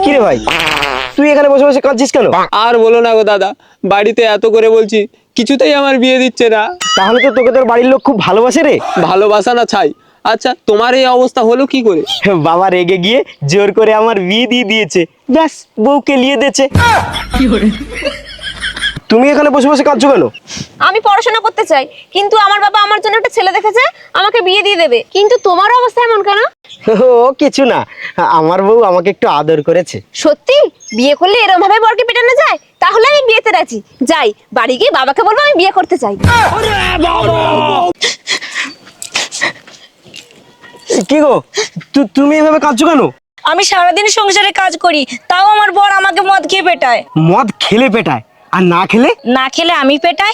কি রে ভাই, তুই এখানে বসে বসে কাঁদছিস কেন? আর বলো না গো দাদা, বাড়িতে এত করে বলছি, কিছুতেই আমার বিয়ে দিচ্ছে না। তাহলে তো তোকে তোর বাড়ির লোক খুব ভালোবাসে রে। ভালোবাসা না ছাই। আচ্ছা, তোমার এই অবস্থা হলো কি করে? বাবা রেগে গিয়ে জোর করে আমার বিয়ে দিয়ে দিয়েছে, ব্যাস বউকে নিয়ে দিয়েছে। তুমি এখানে বসে বসে কাঁদছো কেন? আমি পড়াশোনা করতে চাই, কিন্তু আমার বাবা আমার জন্য একটা ছেলে দেখেছে, আমাকে বিয়ে দিয়ে দেবে। কিন্তু তোমার অবস্থা এমন কেন? ও কিছু না, আমার বউ আমাকে একটু আদর করেছে। সত্যি? বিয়ে করলে এরকম ভাবে বরকে পেটানো যায়? তাহলে আমি বিয়েতে রাজি। যাই, বাড়ি গিয়ে বাবাকে বলবো আমি বিয়ে করতে চাই। কি গো, তুমি এভাবে কাঁদছো কেন? আমি সারাদিন সংসারে কাজ করি, তাও আমার বর আমাকে মদ খেয়ে পেটায়। মদ খেলে পেটায়, আর না খেলে? না খেলে আমি পেটাই।